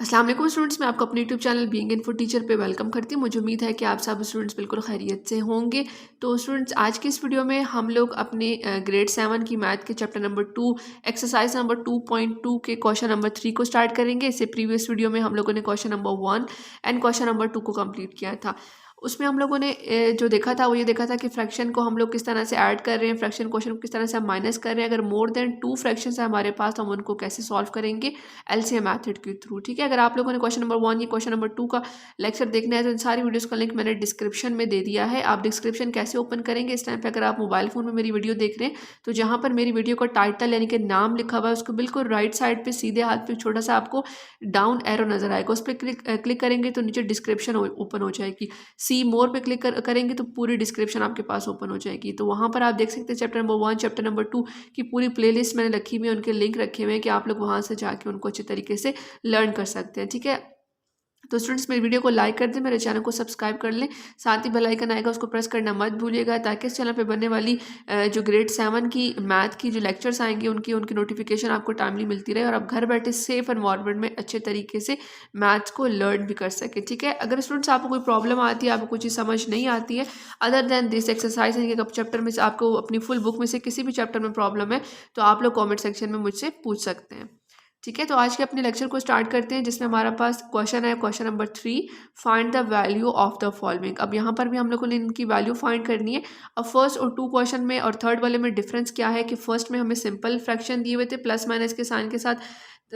अस्सलाम वालेकुम स्टूडेंट्स, मैं आपको अपने YouTube channel being info teacher पे वेलकम करती हूँ। मुझे उम्मीद है कि आप सब स्टूडेंट्स बिल्कुल खैरियत से होंगे। तो स्टूडेंट्स, आज की इस वीडियो में हम लोग अपने ग्रेड 7 की मैथ के चैप्टर नंबर 2 एक्सरसाइज नंबर 2.2 के क्वेश्चन नंबर 3 को स्टार्ट करेंगे। इससे प्रीवियस वीडियो में हम लोगों ने question number 1 and question number 2 को कंप्लीट किया था। उसमें हम लोगों ने जो देखा था वो ये देखा था कि फ्रैक्शन को हम लोग किस तरह से ऐड कर रहे हैं, फ्रैक्शन क्वेश्चन को किस तरह से हम माइनस कर रहे हैं। अगर मोर देन 2 फ्रैक्शन है हमारे पास तो हम उनको कैसे सॉल्व करेंगे एलसीएम मेथड के थ्रू। ठीक है, अगर आप लोगों ने क्वेश्चन नंबर 1 या क्वेश्चन नंबर 2 का लेक्चर देखना है तो इन सारी वीडियोस का लिंक मैंने डिस्क्रिप्शन में दे दिया है। आप डिस्क्रिप्शन कैसे ओपन करेंगे, इस टाइम पे अगर आप मोबाइल फ़ोन में मेरी वीडियो देख रहे हैं तो जहाँ पर मेरी वीडियो का टाइटल यानी कि नाम लिखा हुआ है उसको बिल्कुल राइट साइड पे सीधे हाथ पे छोटा सा आपको डाउन एरो नजर आएगा, उस पर क्लिक करेंगे तो नीचे डिस्क्रिप्शन ओपन हो जाएगी। सी मोर पे क्लिक करेंगे तो पूरी डिस्क्रिप्शन आपके पास ओपन हो जाएगी। तो वहाँ पर आप देख सकते हैं चैप्टर नंबर 1 चैप्टर नंबर 2 की पूरी प्लेलिस्ट मैंने रखी हुई है, उनके लिंक रखे हुए हैं कि आप लोग वहाँ से जाके उनको अच्छे तरीके से लर्न कर सकते हैं। ठीक है, तो स्टूडेंट्स मेरी वीडियो को लाइक कर दें, मेरे चैनल को सब्सक्राइब कर लें, साथ ही बेल आइकन आएगा उसको प्रेस करना मत भूलिएगा ताकि इस चैनल पे बनने वाली जो ग्रेड 7 की मैथ की जो लेक्चर्स आएंगे उनकी नोटिफिकेशन आपको टाइमली मिलती रहे और आप घर बैठे सेफ एनवायरनमेंट में अच्छे तरीके से मैथ्स को लर्न भी कर सके। ठीक है, अगर स्टूडेंट्स आपको कोई प्रॉब्लम आती है, आपको कोई चीज़ समझ नहीं आती है other than this exercise chapter में से आपको अपनी फुल बुक में से किसी भी चैप्टर में प्रॉब्लम है तो आप लोग कॉमेंट सेक्शन में मुझसे पूछ सकते हैं। ठीक है, तो आज के अपने लेक्चर को स्टार्ट करते हैं जिसमें हमारा पास क्वेश्चन है question number 3, find the value of the following. अब यहाँ पर भी हम लोगों ने इनकी वैल्यू फाइंड करनी है। अब फर्स्ट और 2 क्वेश्चन में और थर्ड वाले में डिफरेंस क्या है कि फर्स्ट में हमें सिंपल फ्रैक्शन दिए हुए थे प्लस माइनस के साइन के साथ,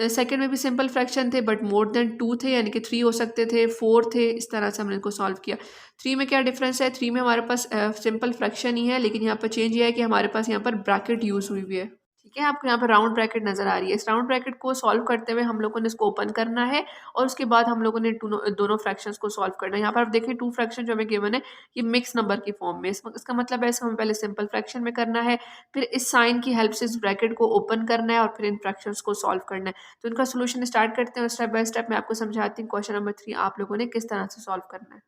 सेकंड में भी सिंपल फ्रैक्शन थे बट मोर देन 2 थे यानी कि 3 हो सकते थे, 4 थे, इस तरह से हमने इनको सॉल्व किया। 3 में क्या डिफरेंस है, 3 में हमारे पास सिंपल फ्रैक्शन ही है लेकिन यहाँ पर चेंज ये है कि हमारे पास यहाँ पर ब्रैकेट यूज हुई है। ठीक है, आपको यहाँ पर राउंड ब्रैकेट नजर आ रही है। इस राउंड ब्रैकेट को सॉल्व करते हुए हम लोगों ने इसको ओपन करना है और उसके बाद हम लोगों ने दोनों फ्रैक्शंस को सॉल्व करना है। यहाँ पर आप देखिए 2 फ्रैक्शन जो हमें गिवन है ये मिक्स नंबर की फॉर्म में, इसका मतलब है इसको हमें पहले सिंपल फ्रैक्शन में करना है, फिर इस साइन की हेल्प से इस ब्रैकेट को ओपन करना है और फिर इन फ्रैक्शंस को सॉल्व करना है। तो इनका सोल्यूशन स्टार्ट करते हैं, स्टेप बाय स्टेप मैं आपको समझाती हूँ क्वेश्चन नंबर 3 आप लोगों ने किस तरह से सॉल्व करना है।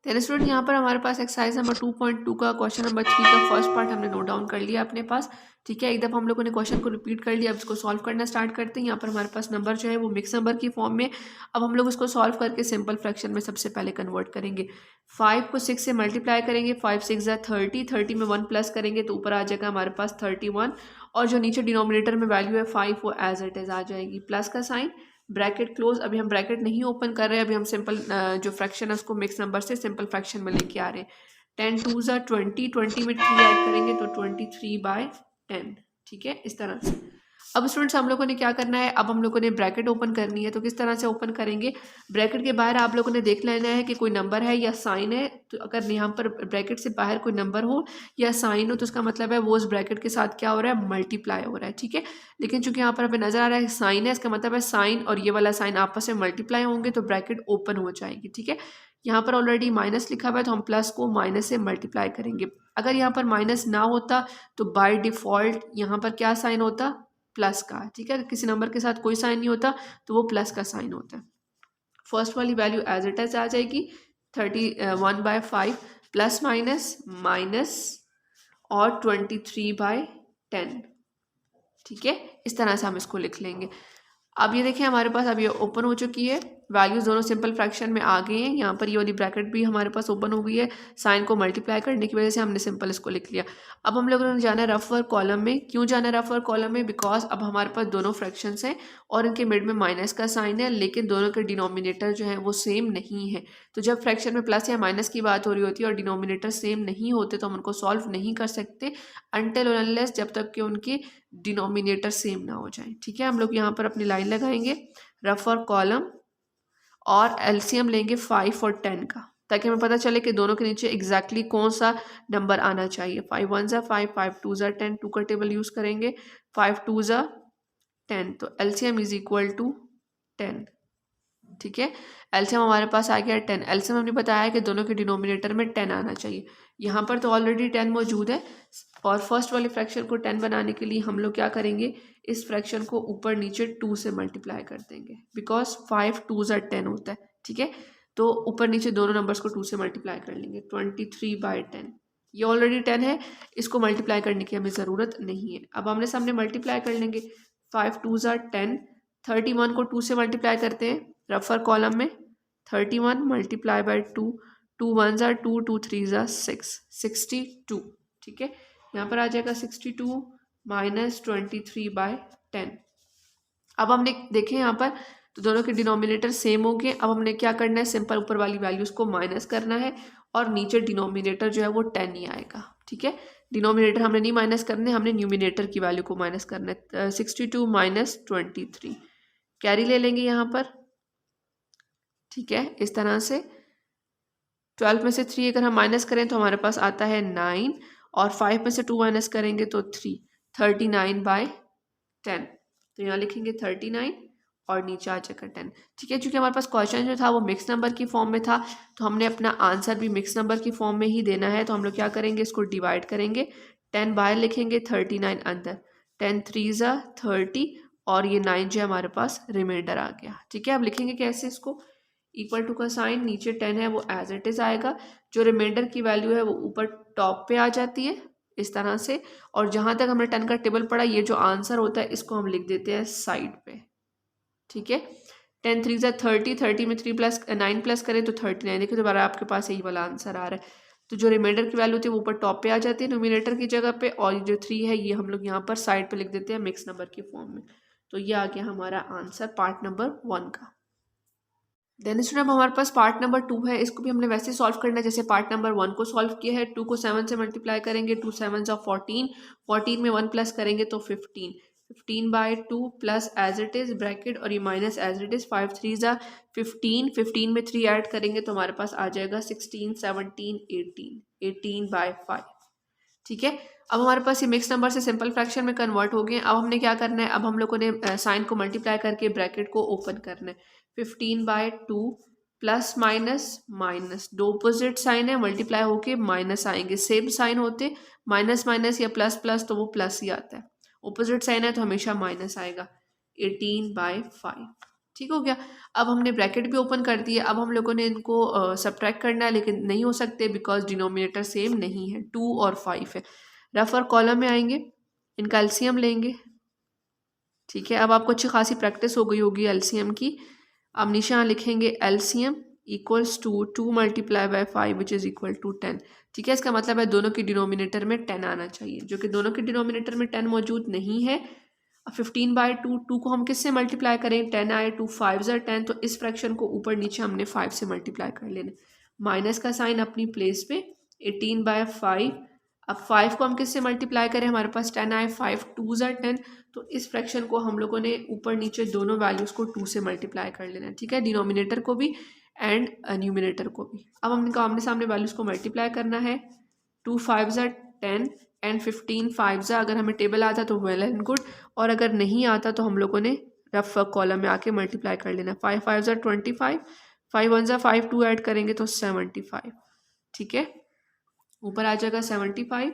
तो स्टूडेंट, यहाँ पर हमारे पास एक्सरसाइज नंबर 2.2 का क्वेश्चन नंबर 3 का फर्स्ट पार्ट हमने नोट डाउन कर लिया अपने पास। ठीक है, एक दफ़ा हम लोगों ने क्वेश्चन को रिपीट कर लिया, अब इसको सॉल्व करना स्टार्ट करते हैं। यहाँ पर हमारे पास नंबर जो है वो मिक्स नंबर की फॉर्म में। अब हम लोग उसको सॉल्व करके सिंपल फ्रैक्शन में सबसे पहले कन्वर्ट करेंगे। 5 को 6 से मल्टीप्लाई करेंगे, 5 6 ज़ा 30, 30 में 1 प्लस करेंगे तो ऊपर आ जाएगा हमारे पास 31 और जो नीचे डिनोमिनेटर में वैल्यू है 5 वो एज इट इज़ आ जाएगी, प्लस का साइन, ब्रैकेट क्लोज। अभी हम ब्रैकेट नहीं ओपन कर रहे हैं, अभी हम सिंपल जो फ्रैक्शन है उसको मिक्स नंबर से सिंपल फ्रैक्शन में लेके आ रहे हैं। 10 2 ज़ा 20, 20 में 3 ऐड करेंगे तो 23/10। ठीक है, इस तरह से। अब स्टूडेंट्स हम लोगों ने क्या करना है, अब हम लोगों ने ब्रैकेट ओपन करनी है। तो किस तरह से ओपन करेंगे, ब्रैकेट के बाहर आप लोगों ने देख लेना है कि कोई नंबर है या साइन है। तो अगर यहाँ पर ब्रैकेट से बाहर कोई नंबर हो या साइन हो तो उसका मतलब है वो उस ब्रैकेट के साथ क्या हो रहा है, मल्टीप्लाई हो रहा है। ठीक है, लेकिन चूंकि यहाँ पर हमें नजर आ रहा है साइन है, इसका मतलब है साइन और ये वाला साइन आपस में मल्टीप्लाई होंगे तो ब्रैकेट ओपन हो जाएगी। ठीक है, यहाँ पर ऑलरेडी माइनस लिखा हुआ है तो हम प्लस को माइनस से मल्टीप्लाई करेंगे। अगर यहाँ पर माइनस ना होता तो बाय डिफॉल्ट यहाँ पर क्या साइन होता, प्लस का। ठीक है, किसी नंबर के साथ कोई साइन नहीं होता तो वो प्लस का साइन होता है। फर्स्ट वाली वैल्यू एज इट इज आ जाएगी 31/5 प्लस माइनस माइनस और 23/10। ठीक है, इस तरह से हम इसको लिख लेंगे। अब ये देखिए हमारे पास अब ये ओपन हो चुकी है, वैल्यूज दोनों सिंपल फ्रैक्शन में आ गए हैं। यहाँ पर ये वाली ब्रैकेट भी हमारे पास ओपन हो गई है, साइन को मल्टीप्लाई करने की वजह से हमने सिंपल इसको लिख लिया। अब हम लोगों ने जाना है रफ वर्क कॉलम में। क्यों जाना है रफ वर्क कॉलम में, बिकॉज अब हमारे पास दोनों फ्रैक्शंस हैं और इनके मिड में माइनस का साइन है लेकिन दोनों के डिनोमिनेटर जो है वो सेम नहीं है। तो जब फ्रैक्शन में प्लस या माइनस की बात हो रही होती है और डिनोमिनेटर सेम नहीं होते तो हम उनको सॉल्व नहीं कर सकते अनटिल और अनलेस जब तक कि उनके डिनोमिनेटर सेम ना हो जाए। ठीक है, हम लोग यहाँ पर अपनी लाइन लगाएंगे रफ और कॉलम और एलसीएम लेंगे 5 और 10 का ताकि हमें पता चले कि दोनों के नीचे एग्जैक्टली कौन सा नंबर आना चाहिए। 5 1 ज़ा 5, 5 2 ज़ा 10, 2 का टेबल यूज करेंगे, 5 2 ज़ा 10 तो एलसीएम इज इक्वल टू 10। ठीक है, एलसीएम हमारे पास आ गया 10। एलसीएम हमने बताया कि दोनों के डिनोमिनेटर में 10 आना चाहिए, यहाँ पर तो ऑलरेडी 10 मौजूद है और फर्स्ट वाले फ्रैक्शन को 10 बनाने के लिए हम लोग क्या करेंगे, इस फ्रैक्शन को ऊपर नीचे 2 से मल्टीप्लाई कर देंगे बिकॉज 5 2 ज़ा 10 होता है। ठीक है, तो ऊपर नीचे दोनों नंबर्स को 2 से मल्टीप्लाई कर लेंगे, 23/10। ये ऑलरेडी 10 है, इसको मल्टीप्लाई करने की हमें ज़रूरत नहीं है। अब हमने सामने मल्टीप्लाई कर लेंगे, 5 2 ज़ा 10, 31 को 2 से मल्टीप्लाई करते हैं रफर कॉलम में 31 मल्टीप्लाई बाय 2, 2 1 ज़ा 2, 2 3 ज़ा 6, 62। ठीक है, यहाँ पर आ जाएगा 62 माइनस 23/10। अब हमने देखें यहाँ पर तो दोनों के डिनोमिनेटर सेम हो गए। अब हमने क्या करना है, सिंपल ऊपर वाली वैल्यूज़ को माइनस करना है और नीचे डिनोमिनेटर जो है वो 10 ही आएगा। ठीक है, डिनोमिनेटर हमने नहीं माइनस करने, हमने न्यूमिनेटर की वैल्यू को माइनस करना है। 62 माइनस 23 कैरी ले लेंगे यहाँ पर। ठीक है, इस तरह से 12 में से 3 अगर हम माइनस करें तो हमारे पास आता है 9 और 5 में से 2 माइनस करेंगे तो 3, 39/10। तो यहाँ लिखेंगे 39 और नीचे आ जाएगा 10। ठीक है, क्योंकि हमारे पास क्वेश्चन जो था वो मिक्स नंबर की फॉर्म में था तो हमने अपना आंसर भी मिक्स नंबर की फॉर्म में ही देना है। तो हम लोग क्या करेंगे, इसको डिवाइड करेंगे, 10 बाहर लिखेंगे, 39 अंदर, 10 3 ज़ा 30 और ये 9 जो है हमारे पास रिमाइंडर आ गया। ठीक है, अब लिखेंगे कैसे इसको, इक्वल टू का साइन, नीचे 10 है वो एज इट इज़ आएगा, जो रिमाइंडर की वैल्यू है वो ऊपर टॉप पे आ जाती है इस तरह से। और जहाँ तक हमने 10 का टेबल पढ़ा, ये जो आंसर होता है इसको हम लिख देते हैं साइड पे। ठीक है, 10 3 ज़ा 30, 30 में 9 प्लस करें तो 39। देखिए दोबारा आपके पास यही वाला आंसर आ रहा है। तो जो रिमाइंडर की वैल्यू थी वो ऊपर टॉप पे आ जाती है नोमिनेटर की जगह पे, और जो 3 है ये हम लोग यहाँ पर साइड पे लिख देते हैं मिक्स नंबर की फॉर्म में। तो ये आ गया हमारा आंसर पार्ट नंबर 1 का। देन स्टूडेंट, अब हमारे पास पार्ट नंबर 2 है, इसको भी हमने वैसे सॉल्व करना है जैसे पार्ट नंबर 1 को सॉल्व किया है। 2 को 7 से मल्टीप्लाई करेंगे, 2 7 ज़ा 14, 14 में 1 प्लस करेंगे तो 15, 15/2 plus as it is bracket और ये माइनस एज इट इज़, 5 3 ज़ा 15, 15 में 3 ऐड करेंगे तो हमारे पास आ जाएगा 16 17 18, 18/5। ठीक है, अब हमारे पास ये मिक्स नंबर से सिंपल फ्रैक्शन में कन्वर्ट हो गए। अब हमने क्या करना है, अब हम लोगों ने साइन को मल्टीप्लाई करके ब्रैकेट को ओपन करना है। 15/2 प्लस माइनस माइनस, दो अपोजिट साइन है, मल्टीप्लाई होके माइनस आएंगे। सेम साइन होते माइनस माइनस या प्लस प्लस तो वो प्लस ही आता है, अपोजिट साइन है तो हमेशा माइनस आएगा। 18/5 ठीक हो गया। अब हमने ब्रैकेट भी ओपन कर दिया। अब हम लोगों ने इनको सब्ट्रैक्ट करना है, लेकिन नहीं हो सकते बिकॉज डिनोमिनेटर सेम नहीं है, 2 और 5 है। रफ और कॉलम में आएंगे, इनका एलसीएम लेंगे। ठीक है, अब आपको अच्छी खासी प्रैक्टिस हो गई होगी एलसीएम की। अब निशान लिखेंगे LCM equals to 2 multiply by 5 which is equal to 10। ठीक है, इसका मतलब है दोनों की डिनोमिनेटर में 10 आना चाहिए, जो कि दोनों के डिनोमिनेटर में 10 मौजूद नहीं है। 15/2, 2 को हम किससे मल्टीप्लाई करें, 10 आए, 2 5 ज़ा 10, तो इस फ्रैक्शन को ऊपर नीचे हमने 5 से मल्टीप्लाई कर लेना। माइनस का साइन अपनी प्लेस पे, 18/5। अब 5 को हम किससे मल्टीप्लाई करें, हमारे पास 10 आए, 5 2 ज़ा 10, तो इस फ्रैक्शन को हम लोगों ने ऊपर नीचे दोनों वैल्यूज़ को 2 से मल्टीप्लाई कर लेना। ठीक है, डिनोमिनेटर को भी एंड न्यूमिनेटर को भी। अब हमने आमने सामने वैल्यूज़ को मल्टीप्लाई करना है। 2 5 ज़ा 10 एंड 15 5 ज़ा, अगर हमें टेबल आता तो वेल एंड गुड, और अगर नहीं आता तो हम लोगों ने रफ कॉलम में आके मल्टीप्लाई कर लेना। 5 5 ज़ा 25, 5 1 ज़ा 5, 2 ऐड करेंगे तो 75। ठीक है, ऊपर आ जाएगा 75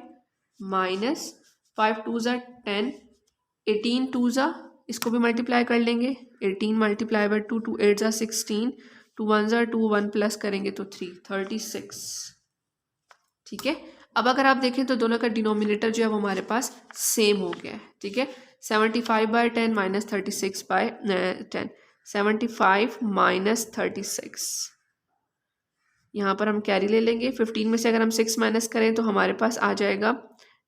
माइनस 5 2 ज़ा 10, 18 2 ज़ा, इसको भी मल्टीप्लाई कर लेंगे। 18 मल्टीप्लाई बाय 2, 2 8 ज़ा 16, 2 1 ज़ा 2, 1 प्लस करेंगे तो 3, 36। ठीक है, अब अगर आप देखें तो दोनों का डिनोमिनेटर जो है वो हमारे पास सेम हो गया है। ठीक है, 75/10 माइनस 36/10, 75 माइनस 36। यहाँ पर हम कैरी ले लेंगे। 15 में से अगर हम 6 माइनस करें तो हमारे पास आ जाएगा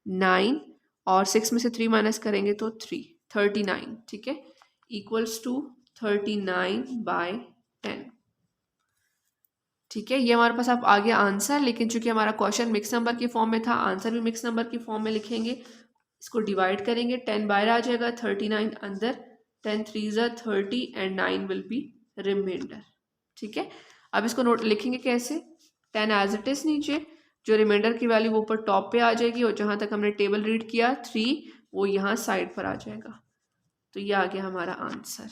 9, और 6 में से 3 माइनस करेंगे तो 3, 39। ठीक है, इक्वल्स टू 39/10। ठीक है, ये हमारे पास अब आ गया आंसर, लेकिन चूंकि हमारा क्वेश्चन मिक्स नंबर की फॉर्म में था, आंसर भी मिक्स नंबर की फॉर्म में लिखेंगे। इसको डिवाइड करेंगे, 10 बाहर आ जाएगा, 39 अंदर, 10 3 ज़ा 30 एंड 9 विल बी रिमाइंडर। ठीक है, अब इसको नोट लिखेंगे कैसे, 10 एज इट इज़ नीचे, जो रिमाइंडर की वैल्यू वो ऊपर टॉप पे आ जाएगी, और जहाँ तक हमने टेबल रीड किया 3 वो यहाँ साइड पर आ जाएगा। तो ये आ गया हमारा आंसर।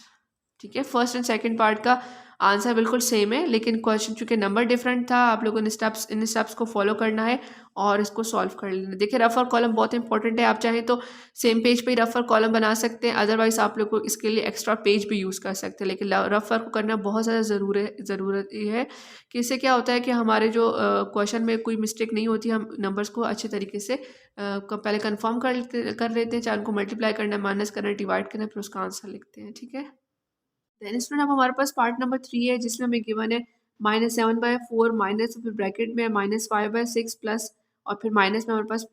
ठीक है, फर्स्ट एंड सेकंड पार्ट का आंसर बिल्कुल सेम है, लेकिन क्वेश्चन चूंकि नंबर डिफरेंट था, आप लोगों ने इन स्टेप्स को फॉलो करना है और इसको सॉल्व कर लेना। देखिए, रफ और कॉलम बहुत इंपॉर्टेंट है, आप चाहें तो सेम पेज पे ही रफ और कॉलम बना सकते हैं, अदरवाइज आप लोग को इसके लिए एक्स्ट्रा पेज भी यूज़ कर सकते हैं, लेकिन रफ वर्क करना बहुत ज़्यादा ज़रूरत है कि इससे क्या होता है कि हमारे जो क्वेश्चन में कोई मिस्टेक नहीं होती, हम नंबर्स को अच्छे तरीके से पहले कन्फर्म कर लेते हैं, चाहे उनको मल्टीप्लाई करना है, माइनस करना है, डिवाइड करना है, फिर उसका आंसर लिखते हैं। ठीक है। देन स्टूडेंट अब हमारे पास पार्ट नंबर 3 है जिसमें हमें गिवन है -7/4 माइनस फिर ब्रैकेट में -5/6 प्लस और फिर माइनस में हमारे पास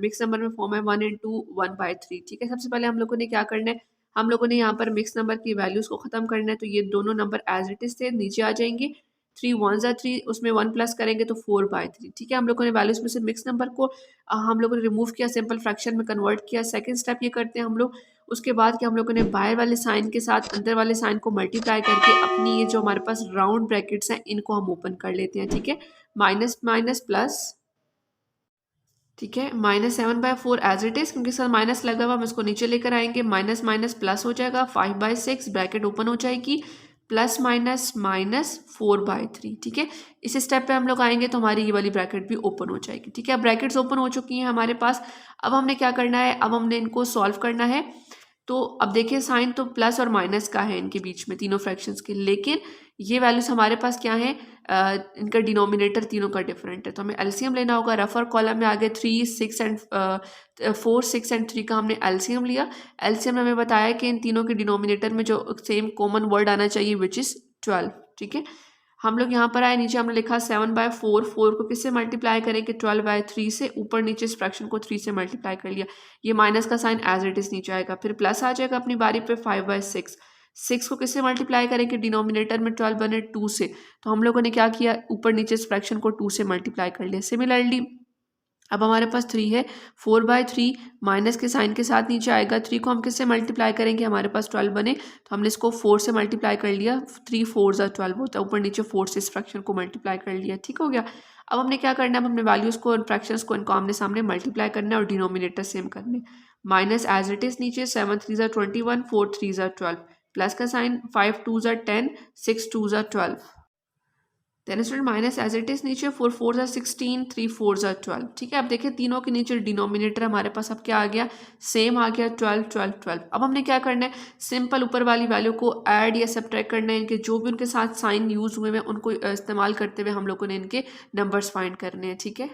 मिक्स नंबर में फॉर्म है 1 into 1/3। ठीक है, सबसे पहले हम लोगों ने क्या करना है, हम लोगों ने यहाँ पर मिक्स नंबर की वैल्यूज को खत्म करना है। तो ये दोनों नंबर एज इट इज थे नीचे आ जाएंगे। 3 1 ज़ा 3, उसमें 1 प्लस करेंगे तो 4/3। ठीक है, हम लोगों ने वैल्यूज में से मिक्स नंबर को हम लोगों ने रिमूव किया, सिंपल फ्रैक्शन में कन्वर्ट किया। सेकंड स्टेप ये करते हैं हम लोग, उसके बाद कि हम लोगों ने बाहर वाले साइन के साथ अंदर वाले साइन को मल्टीप्लाई करके अपनी ये जो हमारे पास राउंड ब्रैकेट्स हैं इनको हम ओपन कर लेते हैं। ठीक है, माइनस माइनस प्लस, ठीक है, -7/4 एज इट इज, क्योंकि सर माइनस लगा हुआ हम इसको नीचे लेकर आएंगे, माइनस माइनस प्लस हो जाएगा, 5/6 ब्रैकेट ओपन हो जाएगी, प्लस माइनस माइनस 4/3। ठीक है, इस स्टेप पे हम लोग आएंगे तो हमारी ये वाली ब्रैकेट भी ओपन हो जाएगी। ठीक है, अब ब्रैकेट्स ओपन हो चुकी हैं हमारे पास। अब हमने क्या करना है, अब हमने इनको सॉल्व करना है। तो अब देखिए साइन तो प्लस और माइनस का है इनके बीच में तीनों फ्रैक्शंस के, लेकिन ये वैल्यूज हमारे पास क्या है, इनका डिनोमिनेटर तीनों का डिफरेंट है। तो हमें एलसीएम लेना होगा। रफर कॉलम में आगे 3 6 एंड 4 6 एंड 3 का हमने एलसीएम लिया। एलसीएम ने हमें बताया कि इन तीनों के डिनोमिनेटर में जो सेम कॉमन वर्ड आना चाहिए विच इज़ 12। ठीक है, हम लोग यहाँ पर आए, नीचे हमने लिखा 7/4, 4 को किससे मल्टीप्लाई करेंगे 12/3 से, ऊपर नीचे इस फ्रैक्शन को 3 से मल्टीप्लाई कर लिया। ये माइनस का साइन एज इट इज नीचे आएगा, फिर प्लस आ जाएगा अपनी बारी पे 5/6। 6 को किससे मल्टीप्लाई करेंगे डिनोमिनेटर में 12 बने 2 से, तो हम लोगों ने क्या किया, ऊपर नीचे इस फ्रैक्शन को 2 से मल्टीप्लाई कर लिया। सिमिलरली अब हमारे पास 3 है, 4/3 माइनस के साइन के साथ नीचे आएगा। 3 को हम किससे मल्टीप्लाई करेंगे, हमारे पास 12 बने, तो हमने इसको 4 से मल्टीप्लाई कर लिया। 3 4 ज़ा 12 होता है, ऊपर नीचे 4 से इस फ्रैक्शन को मल्टीप्लाई कर लिया। ठीक हो गया। अब हमने क्या करना है, अब हमने वैल्यूज़ को, फ्रैक्शंस को इनको आमने सामने मल्टीप्लाई करना है और डिनोमिनेटर सेम करने। माइनस एज इट इज़ नीचे 7 3 ज़ा 21, 4 3 ज़ा 12, प्लस का साइन 5 2 ज़ा 10, 6 2 ज़ा 12। Then student minus as it is नीचे 4 4 ज़ा 16, 3 4 ज़ा 12। ठीक है, अब देखिए तीनों के नीचे डिनोमिनेटर हमारे पास अब क्या आ गया, सेम आ गया, 12 12 12। अब हमने क्या करना है, सिंपल ऊपर वाली वैल्यू को ऐड या सब्ट्रैक्ट करना है, इनके जो भी उनके साथ साइन यूज हुए हैं उनको इस्तेमाल करते हुए हम लोगों ने इनके नंबर्स फाइंड करने हैं। ठीक है,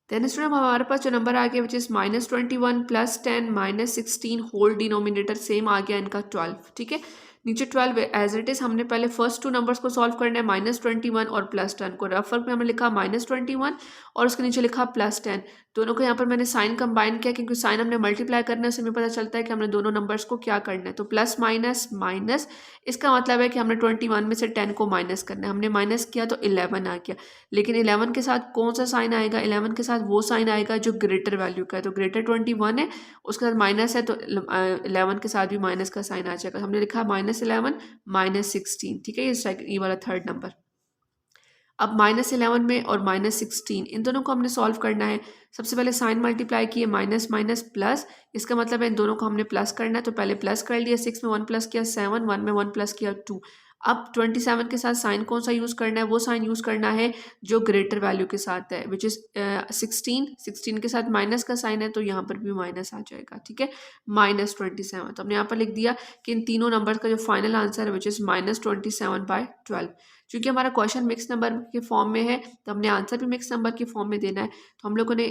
देन स्टूडेंट हमारे पास जो नंबर आ गया which is -21 +10 -16, whole denominator same आ गया इनका 12। ठीक है, नीचे 12 एज इट इज, हमने पहले फर्स्ट टू नंबर्स को सॉल्व करना है, -21 और +10 को। रफर में हमने लिखा -21 और उसके नीचे लिखा +10। दोनों को यहाँ पर मैंने साइन कंबाइन किया, क्योंकि साइन हमने मल्टीप्लाई करना है, उससे हमें पता चलता है कि हमने दोनों नंबर्स को क्या करना है। तो प्लस माइनस माइनस, इसका मतलब है कि हमने 21 में से 10 को माइनस करना है। हमने माइनस किया तो 11 आ गया, लेकिन 11 के साथ कौन सा साइन आएगा, 11 के साथ वो साइन आएगा जो ग्रेटर वैल्यू का है। तो ग्रेटर 21 है, उसके साथ माइनस है, तो 11 के साथ भी माइनस का साइन आ जाएगा। हमने लिखा -11 -16। ठीक है, ये वाला थर्ड नंबर। अब -11 में और -16 इन दोनों को हमने सॉल्व करना है। सबसे पहले साइन मल्टीप्लाई किए, माइनस माइनस प्लस, इसका मतलब है इन दोनों को हमने प्लस करना है। तो पहले प्लस कर लिया, 6 में 1 प्लस किया 7, 1 में 1 प्लस किया 2। अब 27 के साथ साइन कौन सा यूज़ करना है, वो साइन यूज़ करना है जो ग्रेटर वैल्यू के साथ है, विच इज़ 16 के साथ माइनस का साइन है, तो यहाँ पर भी माइनस आ जाएगा। ठीक है, -27। तो हमने यहाँ पर लिख दिया कि इन तीनों नंबर का जो फाइनल आंसर है विच इज़ -27/12। क्योंकि हमारा क्वेश्चन मिक्स नंबर के फॉर्म में है, तो हमने आंसर भी मिक्स नंबर के फॉर्म में देना है। तो हम लोगों ने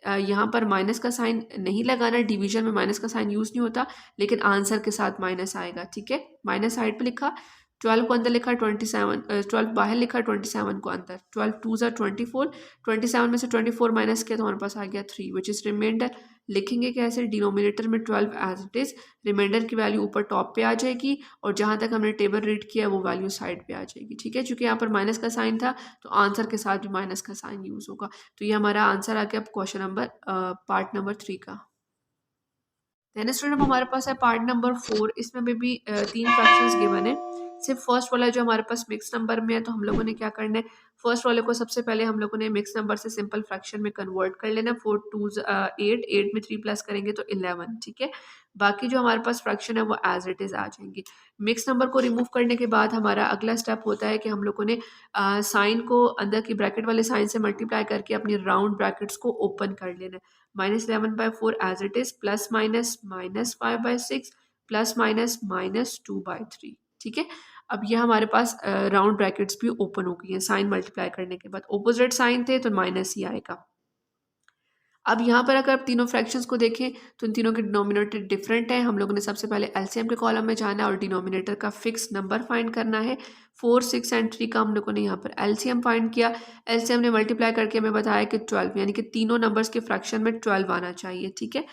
यहाँ पर माइनस का साइन नहीं लगाना, डिवीजन में माइनस का साइन यूज़ नहीं होता, लेकिन आंसर के साथ माइनस आएगा। ठीक है, माइनस साइड पे लिखा, 12 को अंदर लिखा, 12 बाहर लिखा, 27 को अंदर। 12 2 ज़ा 24, 27 में से 24 माइनस किया तो हमारे पास आ गया 3 विच इज़ रिमाइंडर। लिखेंगे कैसे, डिनोमिनेटर में 12 एज इट इज़, रिमाइंडर की वैल्यू ऊपर टॉप पे आ जाएगी और जहाँ तक हमने टेबल रीड किया वो वैल्यू साइड पे आ जाएगी। ठीक है, चूंकि यहाँ पर माइनस का साइन था तो आंसर के साथ भी माइनस का साइन यूज़ होगा। तो ये हमारा आंसर आ गया क्वेश्चन नंबर पार्ट नंबर 3 का। देन स्टूडेंट हमारे पास है पार्ट नंबर 4। इसमें भी 3 फ्रैक्शंस गिवन है। सिर्फ फर्स्ट वाला जो हमारे पास मिक्स नंबर में है, तो हम लोगों ने क्या करना है, फर्स्ट वाले को सबसे पहले हम लोगों ने मिक्स नंबर से सिंपल फ्रैक्शन में कन्वर्ट कर लेना। 4 2 8, 8 में 3 प्लस करेंगे तो 11। ठीक है, बाकी जो हमारे पास फ्रैक्शन है वो एज इट इज़ आ जाएंगे। मिक्स नंबर को रिमूव करने के बाद हमारा अगला स्टेप होता है कि हम लोगों ने साइन को अंदर की ब्रैकेट वाले साइन से मल्टीप्लाई करके अपनी राउंड ब्रैकेट्स को ओपन कर लेना है। -11/4 as it is, plus minus -5/6, plus minus -2/3। ठीक है, अब ये हमारे पास राउंड ब्रैकेट्स भी ओपन हो गई हैं साइन मल्टीप्लाई करने के बाद। ऑपोजिट साइन थे तो माइनस ही आएगा। अब यहाँ पर अगर आप तीनों फ्रैक्शंस को देखें तो इन तीनों के डिनोमिनेटर डिफरेंट है। हम लोगों ने सबसे पहले एलसीएम के कॉलम में जाना है और डिनोमिनेटर का फिक्स नंबर फाइंड करना है। 4, 6 एंड 3 का हम लोगों ने यहाँ पर एलसीएम फाइंड किया। एलसीएम ने मल्टीप्लाई करके हमें बताया कि 12, यानी कि तीनों नंबर्स के फ्रैक्शन में 12 आना चाहिए। ठीक है,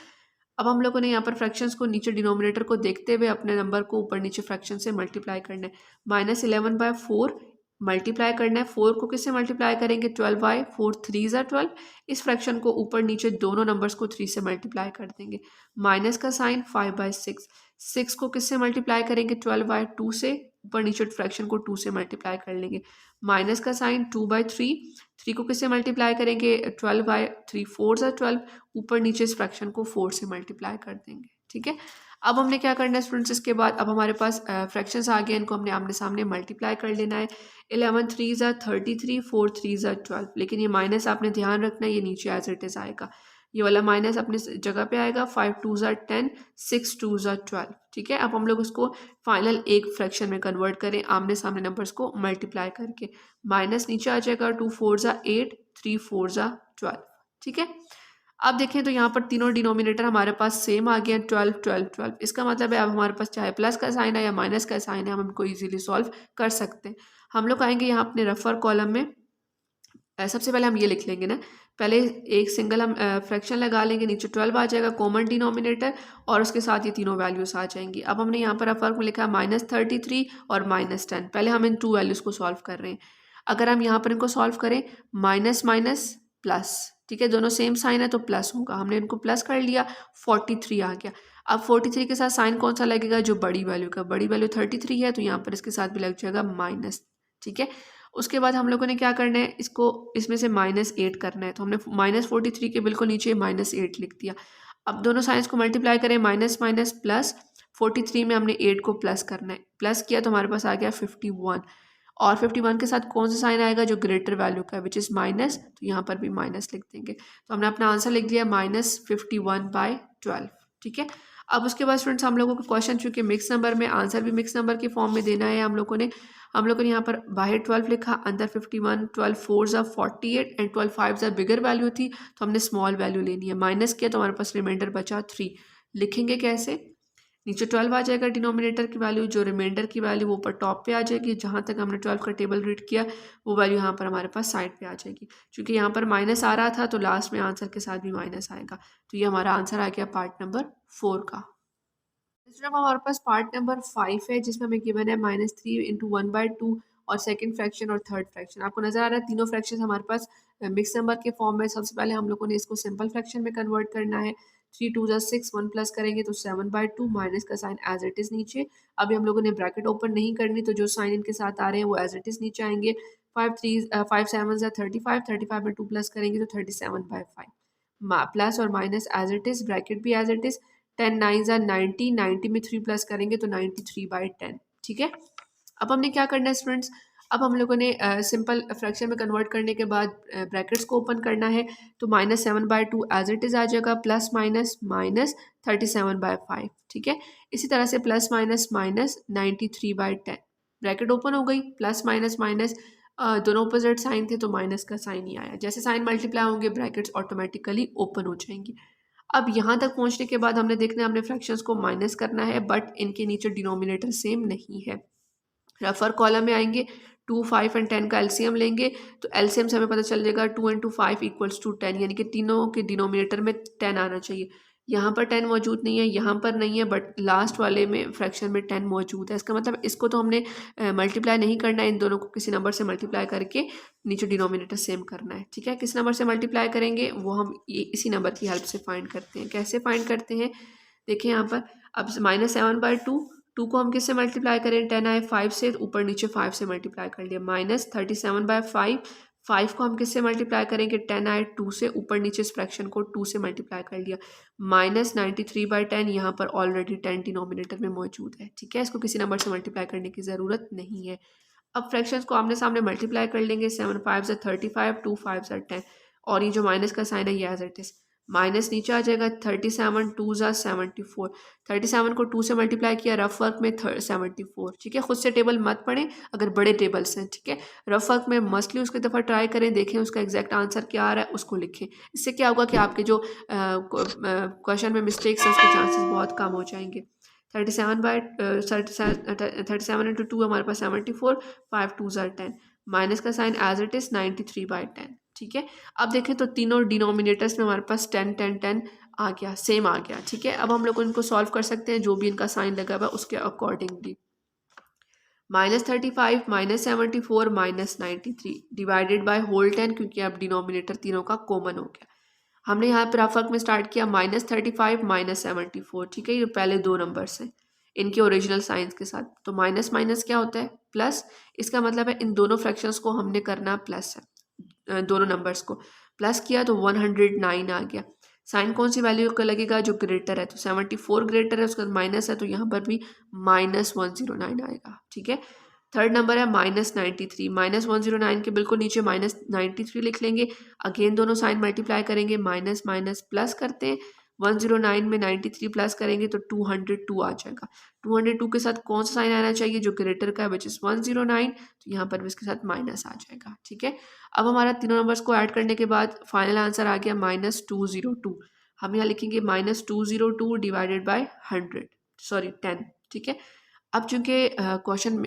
अब हम लोगों ने यहाँ पर फ्रैक्शंस को नीचे डिनोमिनेटर को देखते हुए अपने नंबर को ऊपर नीचे फ्रैक्शन से मल्टीप्लाई करना है। -11/4 मल्टीप्लाई करना है। 4 को किससे मल्टीप्लाई करेंगे? 12 4 3 ज़ा 12। इस फ्रैक्शन को ऊपर नीचे दोनों नंबर्स को 3 से मल्टीप्लाई कर देंगे। माइनस का साइन 5/6। 6 को किससे मल्टीप्लाई करेंगे? 12/2 से। ऊपर नीचे फ्रैक्शन को 2 से मल्टीप्लाई कर लेंगे। माइनस का साइन 2/3। 3 को किससे मल्टीप्लाई करेंगे? 12/3 4 ज़ा 12। ऊपर नीचे इस फ्रैक्शन को 4 से मल्टीप्लाई कर देंगे। ठीक है, अब हमने क्या करना है स्टूडेंट्स, इसके बाद अब हमारे पास फ्रैक्शंस आ गए, इनको हमने आमने सामने मल्टीप्लाई कर लेना है। 11 3 ज़ा 33, 4 3 ज़ा 12। लेकिन ये माइनस आपने ध्यान रखना है, ये नीचे एज इट इज़ आएगा। ये वाला माइनस अपने जगह पे आएगा। 5 2 ज़ा 10, 6 2 ज़ा 12। ठीक है, अब हम लोग उसको फाइनल एक फ्रैक्शन में कन्वर्ट करें आमने सामने नंबर्स को मल्टीप्लाई करके। माइनस नीचे आ जाएगा। 2 4 ज़ा 8, 3 4 ज़ा 12। ठीक है, अब देखें तो यहाँ पर तीनों डिनोमिनेटर हमारे पास सेम आ गया, 12 12 12। इसका मतलब है अब हमारे पास चाहे प्लस का साइन है या माइनस का साइन है, हम इनको इजीली सॉल्व कर सकते हैं। हम लोग आएंगे यहाँ अपने रफर कॉलम में। सबसे पहले हम ये लिख लेंगे ना, पहले एक सिंगल हम फ्रैक्शन लगा लेंगे, नीचे 12 आ जाएगा कॉमन डिनोमिनेटर, और उसके साथ ये तीनों वैल्यूज आ जाएंगी। अब हमने यहाँ पर रफर में लिखा है -33 और -10। पहले हम इन 2 वैल्यूज़ को सॉल्व कर रहे हैं। अगर हम यहाँ पर इनको सॉल्व करें, माइनस माइनस प्लस, ठीक है, दोनों सेम साइन है तो प्लस होगा। हमने इनको प्लस कर लिया, 43 आ गया। अब 43 के साथ साइन कौन सा लगेगा? जो बड़ी वैल्यू का, बड़ी वैल्यू 33 है तो यहाँ पर इसके साथ भी लग जाएगा माइनस। ठीक है, उसके बाद हम लोगों ने क्या करना है, इसको इसमें से -8 करना है, तो हमने -43 के बिल्कुल नीचे -8 लिख दिया। अब दोनों साइंस को मल्टीप्लाई करें, माइनस माइनस प्लस। 43 में हमने 8 को प्लस करना है, प्लस किया तो हमारे पास आ गया 51। और 51 के साथ कौन सा साइन आएगा? जो ग्रेटर वैल्यू का, विच इज़ माइनस, तो यहाँ पर भी माइनस लिख देंगे। तो हमने अपना आंसर लिख दिया -51/12। ठीक है, अब उसके बाद स्टूडेंट्स हम लोगों को क्वेश्चन चूंकि मिक्स नंबर में, आंसर भी मिक्स नंबर के फॉर्म में देना है हम लोगों ने यहाँ पर बाहर 12 लिखा, अंदर 51। 12 4 ज़ा 48 एंड 12 5 ज़ा बिगर वैल्यू थी तो हमने स्मॉल वैल्यू लेनी है। माइनस किया तो हमारे पास रिमाइंडर बचा 3। लिखेंगे कैसे? नीचे 12 आ जाएगा डिनोमिनेटर की वैल्यू, जो रिमाइंडर की वैल्यू वो ऊपर टॉप पे आ जाएगी। जहाँ तक हमने 12 का टेबल रीड किया वो वैल्यू यहाँ पर हमारे पास साइड पे आ जाएगी। क्योंकि यहाँ पर माइनस आ रहा था तो लास्ट में आंसर के साथ भी माइनस आएगा। तो ये हमारा आंसर आ गया पार्ट नंबर 4 का। दूसरा हमारे पास पार्ट नंबर 5 है, जिसमें हमें गिवन है -3 × 1/2 और सेकंड फ्रैक्शन और थर्ड फ्रैक्शन। आपको नजर आ रहा है तीनों फ्रैक्शन हमारे पास मिक्स नंबर के फॉर्म में। सबसे पहले हम लोगों ने इसको सिंपल फ्रैक्शन में कन्वर्ट करना है। 3 2 ज़ा 6, 1 प्लस करेंगे तो 7/2, माइनस का साइन एज इट इज़ नीचे। अभी हम लोगों ने ब्रैकेट ओपन नहीं करनी, तो जो साइन इनके साथ आ रहे हैं वो एज इट इज़ नीचे आएंगे। 5 7 ज़ा 35, 35 में 2 प्लस करेंगे तो 37/5। प्लस और minus as it is, bracket भी एज इट इज़। 10 9 ज़ा 90, 90 में 3 प्लस करेंगे तो 93/10। ठीक है, अब हमने क्या करना है स्टूडेंट्स, अब हम लोगों ने सिंपल फ्रैक्शन में कन्वर्ट करने के बाद ब्रैकेट्स को ओपन करना है। तो -7/2 एज इट इज़ आ जाएगा, प्लस माइनस माइनस 37/5। ठीक है, इसी तरह से plus minus minus 93/10। Bracket open हो गई, प्लस माइनस माइनस दोनों अपोजिट साइन थे तो माइनस का साइन ही आया। जैसे साइन मल्टीप्लाई होंगे ब्रैकेट्स ऑटोमेटिकली ओपन हो जाएंगी। अब यहाँ तक पहुँचने के बाद हमने देखना है, हमने फ्रैक्शंस को माइनस करना है, बट इनके नीचे डिनोमिनेटर सेम नहीं है। रफर कॉलम में आएंगे, 2 5 एंड 10 का एलसीएम लेंगे तो एलसीएम से हमें पता चल जाएगा 2 × 5 = 10, यानी कि तीनों के डिनोमिनेटर में 10 आना चाहिए। यहाँ पर 10 मौजूद नहीं है, यहाँ पर नहीं है, बट लास्ट वाले में फ्रैक्शन में 10 मौजूद है। इसका मतलब इसको तो हमने मल्टीप्लाई नहीं करना है, इन दोनों को किसी नंबर से मल्टीप्लाई करके नीचे डिनोमिनेटर सेम करना है। ठीक है, किस नंबर से मल्टीप्लाई करेंगे वो हम इसी नंबर की हेल्प से फाइंड करते हैं। कैसे फाइंड करते हैं, देखिए यहाँ पर अब -7/2, 2 को हम किससे मल्टीप्लाई करें? 10 आए 5 से, ऊपर नीचे 5 से मल्टीप्लाई कर लिया। -37/5, 5 को हम किससे मल्टीप्लाई करेंगे? 10 आए 2 से, ऊपर नीचे इस फ्रैक्शन को 2 से मल्टीप्लाई कर लिया। -93/10, यहाँ पर ऑलरेडी 10 डिनोमिनेटर में मौजूद है। ठीक है, इसको किसी नंबर से मल्टीप्लाई करने की ज़रूरत नहीं है। अब फ्रैक्शंस को आमने सामने मल्टीप्लाई कर लेंगे। 7 5 ज़ा 35, 2 5 ज़ा 10, और ये जो माइनस का साइन है ये एज इट इज़। माइनस नीचे आ जाएगा 37 2 ज़ा 74। 37 को 2 से मल्टीप्लाई किया रफ वर्क में 74। ठीक है, खुद से टेबल मत पढ़ें अगर बड़े टेबल्स हैं। ठीक है, रफ वर्क में मस्टली उसकी दफ़ा ट्राई करें, देखें उसका एग्जैक्ट आंसर क्या आ रहा है, उसको लिखें। इससे क्या होगा कि आपके जो क्वेश्चन में मिस्टेक्स है उसके चांसेस बहुत कम हो जाएंगे। 37 इंटू 2 हमारे पास 74, 5 2 ज़ा 10, माइनस का साइन एज इट इज़ 93/10। ठीक है, अब देखें तो तीनों डिनोमिनेटर्स में हमारे पास 10 10 10 आ गया, सेम आ गया। ठीक है, अब हम लोग इनको सॉल्व कर सकते हैं जो भी इनका साइन लगा हुआ है उसके अकॉर्डिंगली। -35 -74 -93 डिवाइडेड बाय होल 10, क्योंकि अब डिनोमिनेटर तीनों का कॉमन हो गया। हमने यहाँ पर रफ वर्क में स्टार्ट किया -35 -74। ठीक है, ये पहले दो नंबर्स हैं इनके ओरिजिनल साइंस के साथ। तो माइनस माइनस क्या होता है, प्लस। इसका मतलब है इन दोनों फ्रैक्शंस को हमने करना प्लस है, दोनों नंबर्स को प्लस किया तो 109 आ गया। साइन कौन सी वैल्यू का लगेगा, जो ग्रेटर है। तो 74 ग्रेटर है, उसका माइनस है, तो यहाँ पर भी -109 आएगा। ठीक है, थर्ड नंबर है -93। -109 के बिल्कुल नीचे -93 लिख लेंगे। अगेन दोनों साइन मल्टीप्लाई करेंगे, माइनस माइनस प्लस करते हैं। 109 में 93 प्लस करेंगे तो 202 आ जाएगा। 202 के साथ कौन सा साइन आना चाहिए, जो ग्रेटर का है, विच इज़ 109। तो यहाँ पर भी इसके साथ माइनस आ जाएगा। ठीक है, अब हमारा तीनों नंबर्स को ऐड करने के बाद फाइनल आंसर आ गया -202। हम यहाँ लिखेंगे -202 डिवाइडेड बाय 10। ठीक है, अब चूंकि क्वेश्चन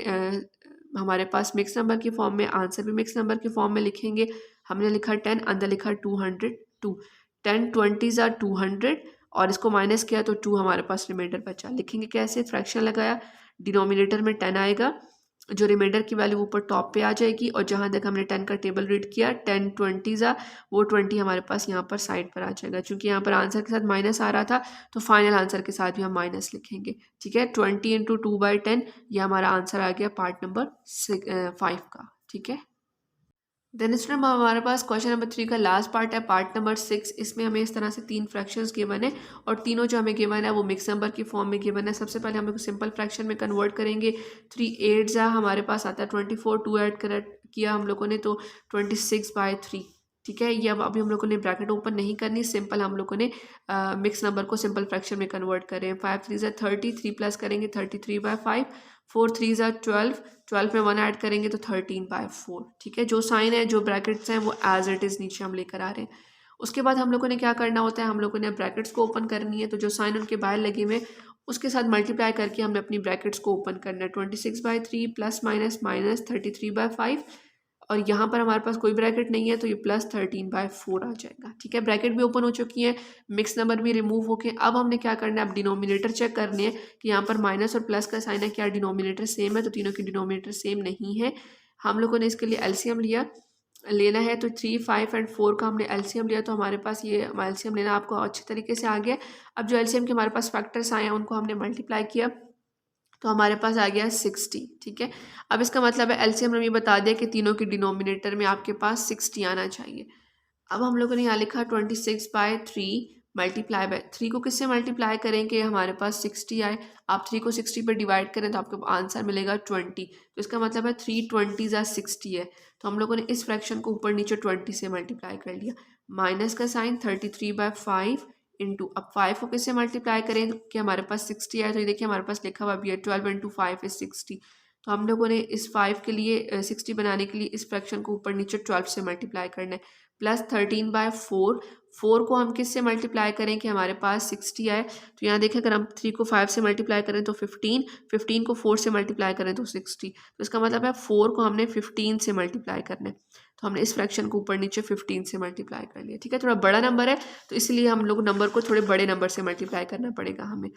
हमारे पास मिक्स नंबर की फॉर्म में, आंसर भी मिक्स नंबर की फॉर्म में लिखेंगे। हमने लिखा 10, अंदर लिखा 202। 10 20 ज़ा 200 और इसको माइनस किया तो 2 हमारे पास रिमाइंडर बचा। लिखेंगे कैसे, फ्रैक्शन लगाया, डिनोमिनेटर में 10 आएगा, जो रिमाइंडर की वैल्यू ऊपर टॉप पे आ जाएगी, और जहाँ तक हमने 10 का टेबल रीड किया 10 20 ज़ा, वो 20 हमारे पास यहाँ पर साइड पर आ जाएगा। क्योंकि यहाँ पर आंसर के साथ माइनस आ रहा था तो फाइनल आंसर के साथ भी हम माइनस लिखेंगे। ठीक है, 20 इंटू 2/10 ये हमारा आंसर आ गया पार्ट नंबर 5 का। ठीक है, देन स्टूडेंट हमारे पास क्वेश्चन नंबर 3 का लास्ट पार्ट है, पार्ट नंबर 6। इसमें हमें इस तरह से 3 फ्रैक्शंस गिवन है और तीनों जो हमें गिवन है वो मिक्स नंबर की फॉर्म में गिवन है। सबसे पहले हम लोग सिंपल फ्रैक्शन में कन्वर्ट करेंगे। 3 8 ज़ा हमारे पास आता है 24, 2 ऐड किया हम लोगों ने तो 26/3। ठीक है, ये अब अभी हम लोगों ने ब्रैकेट ओपन नहीं करनी, सिंपल हम लोगों ने मिक्स नंबर को सिंपल फ्रैक्शन में कन्वर्ट करें। 5 3 ज़ा 30, 3 प्लस करेंगे 33/5, 4 3 ज़ा 12, 12 में 1 ऐड करेंगे तो 13/4। ठीक है, जो साइन है, जो ब्रैकेट्स हैं वो एज इट इज़ नीचे हम लेकर आ रहे हैं। उसके बाद हम लोगों ने क्या करना होता है, हम लोगों ने ब्रैकेट्स को ओपन करनी है, तो जो साइन उनके बाहर लगे हुए उसके साथ मल्टीप्लाई करके हमने अपनी ब्रैकेट्स को ओपन करना है। 26/3 प्लस माइनस माइनस 33/5, और यहाँ पर हमारे पास कोई ब्रैकेट नहीं है तो ये प्लस 13/4 आ जाएगा। ठीक है, ब्रैकेट भी ओपन हो चुकी है, मिक्स नंबर भी रिमूव होके। अब हमने क्या करना है, अब डिनोमिनेटर चेक करने हैं कि यहाँ पर माइनस और प्लस का साइन है, क्या डिनोमिनेटर सेम है, तो तीनों की डिनोमिनेटर सेम नहीं है। हम लोगों ने इसके लिए एलसीएम लेना है, तो 3 5 एंड 4 का हमने एलसीएम लिया, तो हमारे पास ये एलसीएम लेना आपको अच्छे तरीके से आ गया। अब जो एलसीएम के हमारे पास फैक्टर्स आए हैं उनको हमने मल्टीप्लाई किया तो हमारे पास आ गया 60। ठीक है, अब इसका मतलब है एलसीएम ने ये बता दिया कि तीनों के डिनोमिनेटर में आपके पास 60 आना चाहिए। अब हम लोगों ने यहाँ लिखा 26/3 मल्टीप्लाई बाय 3 को किससे मल्टीप्लाई करें कि हमारे पास 60 आए। आप 3 को 60 पर डिवाइड करें तो आपको आंसर मिलेगा 20। तो इसका मतलब है 3 20 ज़ा 60 है। तो हम लोगों ने इस फ्रैक्शन को ऊपर नीचे 20 से मल्टीप्लाई कर लिया। माइनस का साइन 33/5 इंटू, अब 5 को किससे मल्टीप्लाई करें कि हमारे पास 60 आए। तो ये देखिए हमारे पास लिखा हुआ भी है 12 इंटू 5 इज 60। तो हम लोगों ने इस 5 के लिए 60 बनाने के लिए इस फ्रैक्शन को ऊपर नीचे 12 से मल्टीप्लाई करना है। प्लस 13/4, 4 को हम किससे मल्टीप्लाई करें कि हमारे पास 60 आए। तो यहाँ देखें अगर हम 3 को 5 से मल्टीप्लाई करें तो 15, 15 को 4 से मल्टीप्लाई करें तो 60। तो इसका मतलब है 4 को हमने 15 से मल्टीप्लाई करना है। तो हमने इस फ्रैक्शन को ऊपर नीचे 15 से मल्टीप्लाई कर लिया। ठीक है, थोड़ा बड़ा नंबर है तो इसलिए हम लोग नंबर को थोड़े बड़े नंबर से मल्टीप्लाई करना पड़ेगा हमें।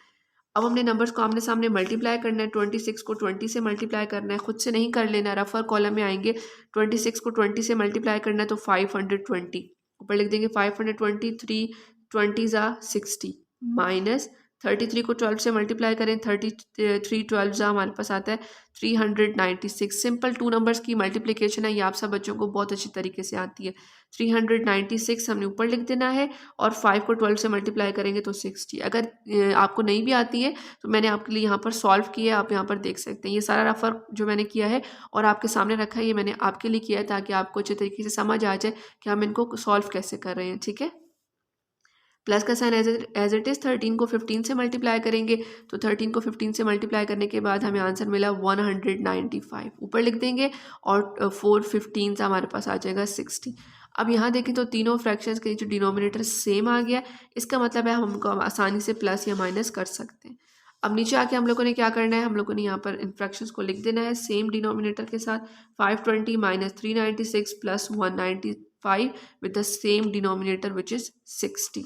अब हमने नंबर्स को आमने सामने मल्टीप्लाई करना है। 26 को 20 से मल्टीप्लाई करना है, खुद से नहीं कर लेना, रफर कॉलम में आएंगे। 26 को 20 से मल्टीप्लाई करना है तो 520 ऊपर लिख देंगे 520, 3 20 ज़ा 60 माइनस 33 को 12 से मल्टीप्लाई करें 33 12 ज़ा हमारे पास आता है 396। सिंपल 2 नंबर्स की मल्टीप्लिकेशन है, ये आप सब बच्चों को बहुत अच्छी तरीके से आती है। 396 हमने ऊपर लिख देना है और 5 को 12 से मल्टीप्लाई करेंगे तो 60। अगर आपको नहीं भी आती है तो मैंने आपके लिए यहाँ पर सॉल्व किया है, आप यहाँ पर देख सकते हैं। ये सारा रफर जो मैंने किया है और आपके सामने रखा है, ये मैंने आपके लिए किया है ताकि आपको अच्छे तरीके से समझ आ जाए कि हम इनको सॉल्व कैसे कर रहे हैं। ठीक है, प्लस का साइन एज इट इज़ 13 को 15 से मल्टीप्लाई करेंगे तो 13 को 15 से मल्टीप्लाई करने के बाद हमें आंसर मिला 195 ऊपर लिख देंगे और 4 15 से हमारे पास आ जाएगा 60। अब यहाँ देखें तो तीनों फ्रैक्शंस के जो डिनोमिनेटर सेम आ गया, इसका मतलब है हम उनको आसानी से प्लस या माइनस कर सकते हैं। अब नीचे आके हम लोगों ने क्या करना है, हम लोगों ने यहाँ पर इन फ्रैक्शंस को लिख देना है सेम डिनोमिनेटर के साथ। 520 minus 396 plus 195 with the same denominator which is 60।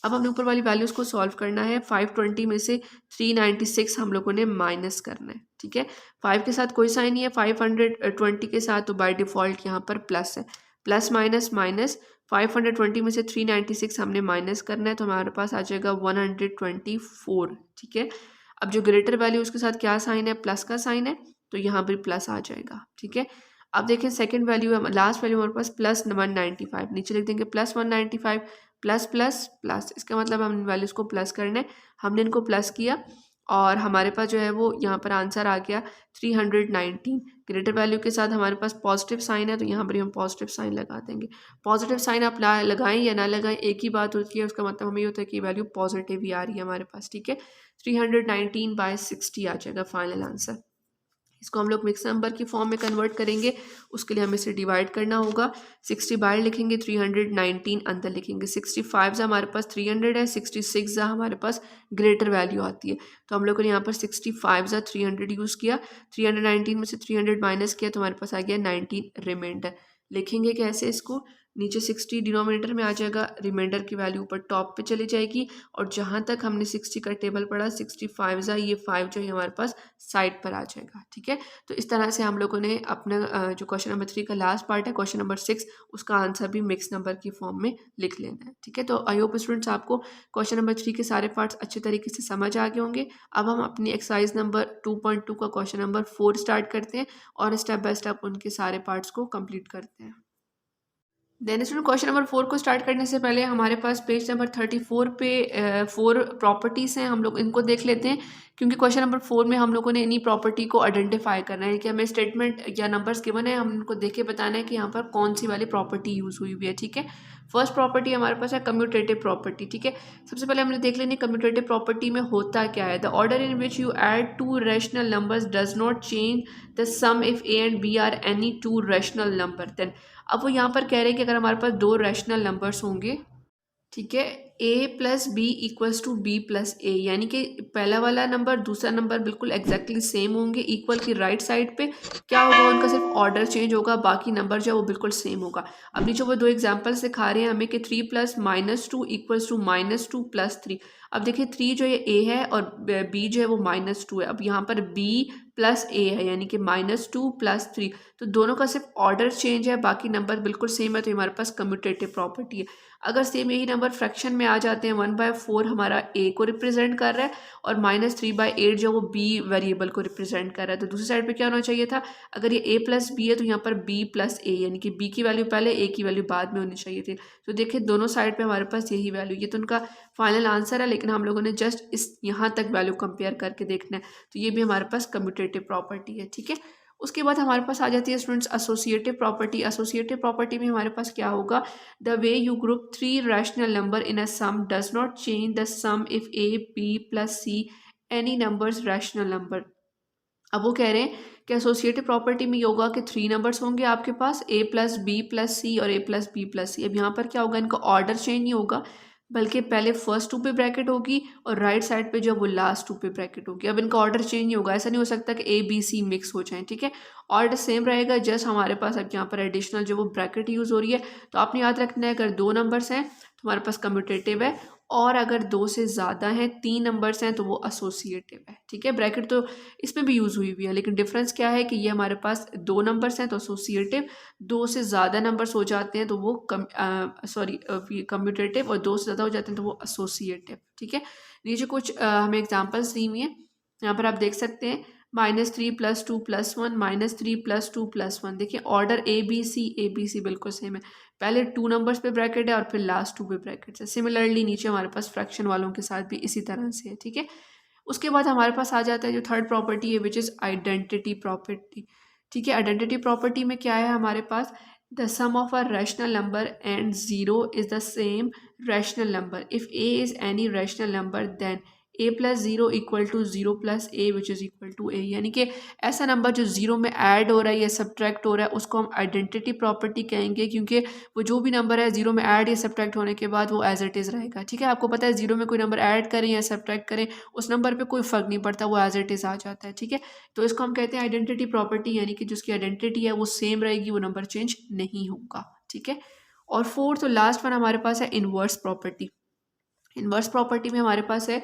अब हमने ऊपर वाली वैल्यूज़ को सॉल्व करना है। 520 में से 396 हम लोगों ने माइनस करना है, ठीक है। 5 के साथ कोई साइन नहीं है, 520 के साथ तो बाय डिफ़ॉल्ट यहाँ पर प्लस है। प्लस माइनस माइनस, 520 में से 396 हमने माइनस करना है तो हमारे पास आ जाएगा 124, ठीक है। अब जो ग्रेटर वैल्यू उसके साथ क्या साइन है, प्लस का साइन है, तो यहाँ पर प्लस आ जाएगा, ठीक है। अब देखें सेकंड वैल्यू, लास्ट वैल्यू हमारे पास प्लस 195, नीचे लिख देंगे प्लस 195 प्लस प्लस प्लस, इसका मतलब हम वैल्यूज़ को प्लस करना है। हमने इनको प्लस किया और हमारे पास जो है वो यहाँ पर आंसर आ गया 319। ग्रेटर वैल्यू के साथ हमारे पास पॉजिटिव साइन है तो यहाँ पर हम पॉजिटिव साइन लगा देंगे। पॉजिटिव साइन आप लगाएं या ना लगाएं एक ही बात होती है, उसका मतलब हमें ये होता है कि वैल्यू पॉजिटिव ही आ रही है हमारे पास, ठीक है। 319/60 आ जाएगा फाइनल आंसर। इसको हम लोग मिक्स नंबर की फॉर्म में कन्वर्ट करेंगे, उसके लिए हमें इसे डिवाइड करना होगा। 60 बाहर लिखेंगे, 319 अंदर लिखेंगे। 65 हमारे पास 300 है, 66 हमारे पास ग्रेटर वैल्यू आती है, तो हम लोगों ने यहाँ पर 65 300 यूज़ किया। 319 में से 300 माइनस किया तो हमारे पास आ गया 19 रिमाइंडर। लिखेंगे कैसे इसको, नीचे 60 डिनोमिनेटर में आ जाएगा, रिमाइंडर की वैल्यू ऊपर टॉप पे चली जाएगी और जहाँ तक हमने 60 का टेबल पढ़ा 65 ये 5 जो है हमारे पास साइड पर आ जाएगा, ठीक है। तो इस तरह से हम लोगों ने अपना जो क्वेश्चन नंबर 3 का लास्ट पार्ट है, क्वेश्चन नंबर 6, उसका आंसर भी मिक्स नंबर की फॉर्म में लिख लेना है, ठीक है। तो आई होप स्टूडेंट्स आपको क्वेश्चन नंबर 3 के सारे पार्ट्स अच्छे तरीके से समझ आ गए होंगे। अब हम अपनी एक्सरसाइज नंबर 2.2 का क्वेश्चन नंबर 4 स्टार्ट करते हैं और स्टेप बाय स्टेप उनके सारे पार्ट्स को कंप्लीट करते हैं। देन स्टूडेंट क्वेश्चन नंबर 4 को स्टार्ट करने से पहले हमारे पास पेज नंबर 34 पे 4 प्रॉपर्टीज़ हैं, हम लोग इनको देख लेते हैं क्योंकि क्वेश्चन नंबर 4 में हम लोगों ने इन्हीं प्रॉपर्टी को आइडेंटिफाई करना है कि हमें स्टेटमेंट या नंबर्स गिवन है, हम उनको देख के बताना है कि यहाँ पर कौन सी वाली प्रॉपर्टी यूज़ हुई हुई है, ठीक है। फर्स्ट प्रॉपर्टी हमारे पास है कम्यूटेटिव प्रॉपर्टी, ठीक है। सबसे पहले हमने देख लेनी कम्यूटेटिव प्रॉपर्टी में होता क्या है। The order in which you add two rational numbers does not change the sum if a and b are any two rational number. Then अब वो यहाँ पर कह रहे हैं कि अगर हमारे पास दो रैशनल नंबर्स होंगे, ठीक है, a plus B equals to B plus A, यानी कि पहला वाला नंबर दूसरा नंबर बिल्कुल एग्जैक्टली सेम होंगे, इक्वल की राइट साइड पे क्या होगा, उनका सिर्फ ऑर्डर चेंज होगा, बाकी नंबर जो है वो बिल्कुल सेम होगा। अब नीचे वो दो एग्जांपल्स दिखा रहे हैं हमें कि 3 + -2 इक्वल्स टू -2 + 3। अब देखिए 3 जो ये a है और b जो है वो -2 है। अब यहाँ पर b प्लस a है यानी कि -2 + 3, तो दोनों का सिर्फ ऑर्डर चेंज है, बाकी नंबर बिल्कुल सेम है, तो हमारे पास कम्यूटेटिव प्रॉपर्टी है। अगर सेम यही नंबर फ्रैक्शन में आ जाते हैं, 1/4 हमारा a को रिप्रेजेंट कर रहा है और -3/8 जो वो b वेरिएबल को रिप्रेजेंट कर रहा है, तो दूसरी साइड पे क्या होना चाहिए था, अगर ये a + b है तो यहाँ पर b + a, यानी कि b की वैल्यू पहले a की वैल्यू बाद में होनी चाहिए थी। तो देखिए दोनों साइड पे हमारे पास यही वैल्यू, ये तो उनका फाइनल आंसर है, लेकिन हम लोगों ने जस्ट इस यहाँ तक वैल्यू कंपेयर करके देखना है, तो ये भी हमारे पास कम्यूटेटिव प्रॉपर्टी है, ठीक है। उसके बाद हमारे पास आ जाती है students associative property. Associative property में हमारे पास क्या होगा, the way you group 3 rational number in a sum does not change the sum if a b + c any numbers rational number. अब वो कह रहे हैं कि एसोसिएटिव प्रॉपर्टी में ये होगा कि 3 नंबर्स होंगे आपके पास, a + b + c और a + b + c। अब यहाँ पर क्या होगा, इनका ऑर्डर चेंज नहीं होगा, बल्कि पहले फर्स्ट 2 पे ब्रैकेट होगी और राइट साइड पे जो वो लास्ट 2 पे ब्रैकेट होगी। अब इनका ऑर्डर चेंज नहीं होगा, ऐसा नहीं हो सकता कि a b c मिक्स हो जाएं, ठीक है। ऑर्डर सेम रहेगा, जस्ट हमारे पास अब यहाँ पर एडिशनल जो वो ब्रैकेट यूज़ हो रही है। तो आपने याद रखना है अगर 2 नंबर्स हैं तो हमारे पास कम्यूटेटिव है, और अगर 2 से ज़्यादा हैं, 3 नंबर्स हैं, तो वो एसोसिएटिव है, ठीक है। ब्रैकेट तो इसमें भी यूज़ हुई हुई है, लेकिन डिफरेंस क्या है कि ये हमारे पास 2 नंबर्स हैं तो एसोसिएटिव, 2 से ज़्यादा नंबर्स हो जाते हैं तो वो कम्यूटेटिव, और 2 से ज़्यादा हो जाते हैं तो वो एसोसिएटिव, ठीक है। नीचे कुछ हमें एग्जांपल्स दी हुई हैं, यहाँ पर आप देख सकते हैं -3 + 2 + 1 -3 + 2 + 1। देखिए ऑर्डर ए बी सी बिल्कुल सेम है, पहले 2 नंबर्स पे ब्रैकेट है और फिर लास्ट 2 पे ब्रैकेट है। सिमिलरली नीचे हमारे पास फ्रैक्शन वालों के साथ भी इसी तरह से है, ठीक है। उसके बाद हमारे पास आ जाता है जो थर्ड प्रॉपर्टी है विच इज़ आइडेंटिटी प्रॉपर्टी, ठीक है। आइडेंटिटी प्रॉपर्टी में क्या है हमारे पास, The sum of a rational number and 0 is the same rational number. If a is any rational number, then a plus 0 equal to 0 plus A which is equal to A, यानी कि ऐसा number जो zero में add हो रहा है या subtract हो रहा है उसको हम आइडेंटिटी प्रॉपर्टी कहेंगे, क्योंकि वो जो भी नंबर है ज़ीरो में ऐड या सब्ट्रैक्ट होने के बाद वो एज इट इज़ रहेगा। ठीक है, आपको पता है ज़ीरो में कोई नंबर ऐड करें या सब्ट्रैक्ट करें उस नंबर पे कोई फ़र्क नहीं पड़ता, वो एज इट इज़ आ जाता है। ठीक है, तो इसको हम कहते हैं आइडेंटिटी प्रॉपर्टी, यानी कि जिसकी आइडेंटिटी है वो सेम रहेगी, वो नंबर चेंज नहीं होगा। ठीक है, और फोर्थ और लास्ट वन हमारे पास है इनवर्स प्रॉपर्टी। इनवर्स प्रॉपर्टी में हमारे पास है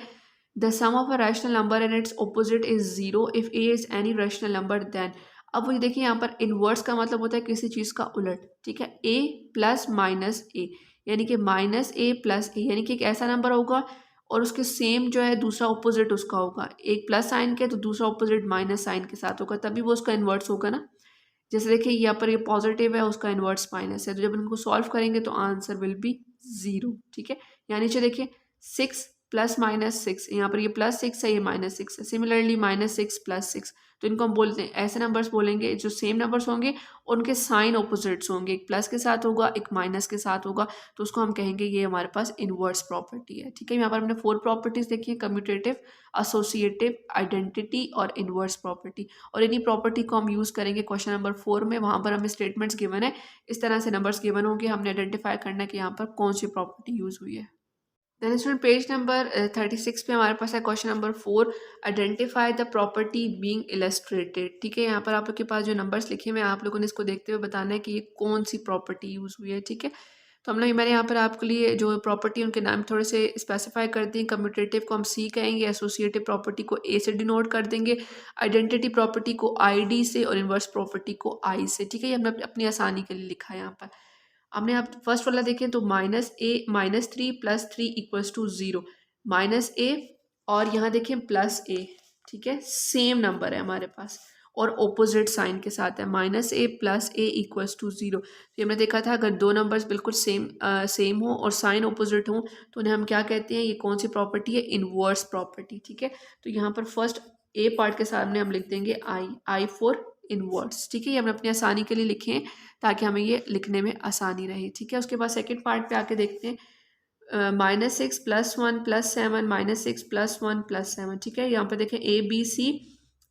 the sum of a rational number and its opposite is zero if a is any rational number then. अब वो देखिए यहाँ पर इनवर्स का मतलब होता है किसी चीज़ का उलट। ठीक है, ए प्लस माइनस ए, यानी कि माइनस ए प्लस ए, यानी कि एक ऐसा नंबर होगा और उसके सेम जो है दूसरा ऑपोजिट उसका होगा, एक प्लस साइन के तो दूसरा ऑपोजिट माइनस साइन के साथ होगा, तभी वो उसका इन्वर्स होगा ना। जैसे देखिए यहाँ पर ये पॉजिटिव है, उसका इन्वर्स माइनस है, तो जब इनको सॉल्व करेंगे तो आंसर विल बी जीरो। ठीक है, यानी नीचे देखिए 6 प्लस माइनस 6, यहाँ पर ये प्लस 6 है, ये माइनस 6 है, सिमिलरली माइनस 6 प्लस 6, तो इनको हम बोलते हैं ऐसे नंबर्स बोलेंगे जो सेम नंबर्स होंगे उनके साइन ऑपोजिट्स होंगे, एक प्लस के साथ होगा एक माइनस के साथ होगा, तो उसको हम कहेंगे ये हमारे पास इनवर्स प्रॉपर्टी है। ठीक है, यहाँ पर हमने 4 प्रॉपर्टीज देखी है, कम्यूटेटिव, एसोसिएटिव, आइडेंटिटी और इनवर्स प्रॉपर्टी, और इन्हीं प्रॉपर्टी को हम यूज़ करेंगे क्वेश्चन नंबर 4 में। वहाँ पर हमें स्टेटमेंट्स गिवन है, इस तरह से नंबर्स गिवन होंगे, हमने आइडेंटिफाई करना है कि यहाँ पर कौन सी प्रॉपर्टी यूज़ हुई है। देन स्टूडेंट पेज नंबर 36 पे हमारे पास है question number 4, identify the property being illustrated. ठीक है, यहाँ पर आप लोग के पास जो नंबर्स लिखे हुए हैं आप लोगों ने इसको देखते हुए बताना है कि ये कौन सी प्रॉपर्टी यूज़ हुई है। ठीक है, तो हम लोग मैंने यहाँ पर आपके लिए जो प्रॉपर्टी उनके नाम थोड़े से स्पेसिफाई कर दिए। कम्यूटेटिव को हम सी कहेंगे, एसोसिएटिव प्रॉपर्टी को ए से डिनोट कर देंगे, आइडेंटिटी प्रॉपर्टी को आई डी से और इनवर्स प्रॉपर्टी को आई से। ठीक है, ये हमने अपनी आसानी के लिए लिखा है यहाँ पर। हमने आप फर्स्ट वाला देखें तो -3 + 3 = 0, -a और यहाँ देखें +a। ठीक है, सेम नंबर है हमारे पास और ऑपोजिट साइन के साथ है, -a + a = 0। तो हमने देखा था अगर दो नंबर्स बिल्कुल सेम हो और साइन ऑपोजिट हो तो उन्हें हम क्या कहते हैं, ये कौन सी प्रॉपर्टी है, इनवर्स प्रॉपर्टी। ठीक है, तो यहाँ पर फर्स्ट ए पार्ट के सामने हम लिख देंगे आई फॉर इनवर्स। ठीक है, ये हमने अपनी आसानी के लिए लिखे हैं ताकि हमें ये लिखने में आसानी रहे। ठीक है, उसके बाद सेकंड पार्ट पे आके देखते हैं, -6 + 1 + 7 -6 + 1 + 7। ठीक है, यहाँ पर देखें ए बी सी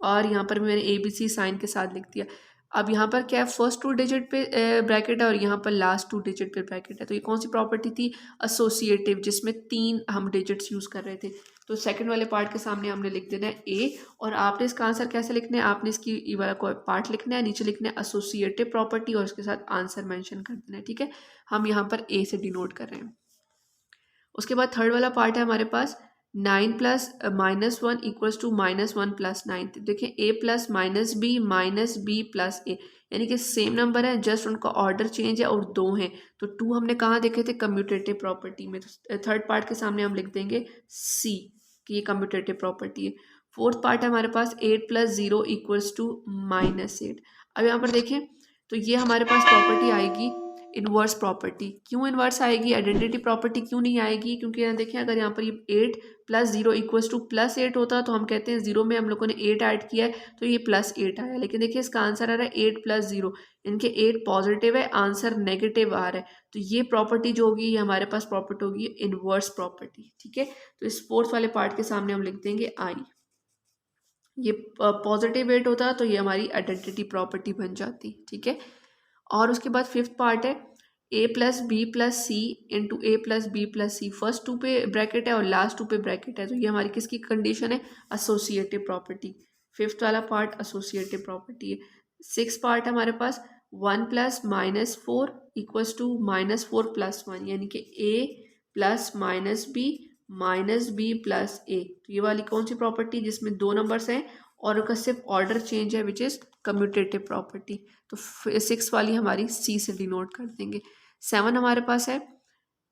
और यहाँ पर भी मैंने ए बी सी साइन के साथ लिख दिया। अब यहाँ पर क्या है, फर्स्ट 2 डिजिट पे ब्रैकेट है और यहाँ पर लास्ट 2 डिजिट पे ब्रैकेट है, तो ये कौन सी प्रॉपर्टी थी, एसोसिएटिव, जिसमें 3 हम डिजिट्स यूज़ कर रहे थे। तो सेकंड वाले पार्ट के सामने हमने लिख देना है ए, और आपने इसका आंसर कैसे लिखना है, आपने इसकी ये वाला कोई पार्ट लिखना है, नीचे लिखना है एसोसिएटिव प्रॉपर्टी और उसके साथ आंसर मेंशन कर देना है। ठीक है, हम यहाँ पर ए से डिनोट कर रहे हैं। उसके बाद थर्ड वाला पार्ट है हमारे पास 9 + -1 = -1 + 9। देखिए a + -b + a, यानी कि सेम नंबर है, जस्ट उनका ऑर्डर चेंज है और दो हैं, तो 2 हमने कहाँ देखे थे, कम्यूटेटिव प्रॉपर्टी में। तो थर्ड पार्ट के सामने हम लिख देंगे सी कि ये कम्यूटेटिव प्रॉपर्टी है। फोर्थ पार्ट है हमारे पास 8 + 0 = -8। अब यहाँ पर देखें तो ये हमारे पास प्रॉपर्टी आएगी इनवर्स प्रॉपर्टी। क्यों इनवर्स आएगी, आइडेंटिटी प्रॉपर्टी क्यों नहीं आएगी, क्योंकि यहाँ देखिए अगर यहाँ पर ये 8 + 0 = +8 होता तो हम कहते हैं 0 में हम लोगों ने 8 ऐड किया है तो ये +8 आया, लेकिन देखिए इसका आंसर आ रहा है 8 + 0, इनके 8 पॉजिटिव है, आंसर नेगेटिव आ रहा है, तो ये प्रॉपर्टी जो होगी ये हमारे पास प्रॉपर्टी होगी इनवर्स प्रॉपर्टी। ठीक है, तो इस फोर्थ वाले पार्ट के सामने हम लिख देंगे आई। ये पॉजिटिव 8 होता तो ये हमारी आइडेंटिटी प्रॉपर्टी बन जाती। ठीक है, और उसके बाद फिफ्थ पार्ट है a + b + c × a + b + c। First 2 पे ब्रैकेट है और लास्ट 2 पे ब्रैकेट है, तो ये हमारी किसकी कंडीशन है, एसोसिएटिव प्रॉपर्टी। फिफ्थ वाला पार्ट एसोसिएटिव प्रॉपर्टी है। सिक्स पार्ट है हमारे पास 1 + -4 = -4 + 1, यानी कि a + -b + a। तो ये वाली कौन सी प्रॉपर्टी, जिसमें दो नंबर्स हैं और उनका सिर्फ ऑर्डर चेंज है, विच इज़ कम्यूटेटिव प्रॉपर्टी। तो 6 वाली हमारी सी से डिनोट कर देंगे। 7 हमारे पास है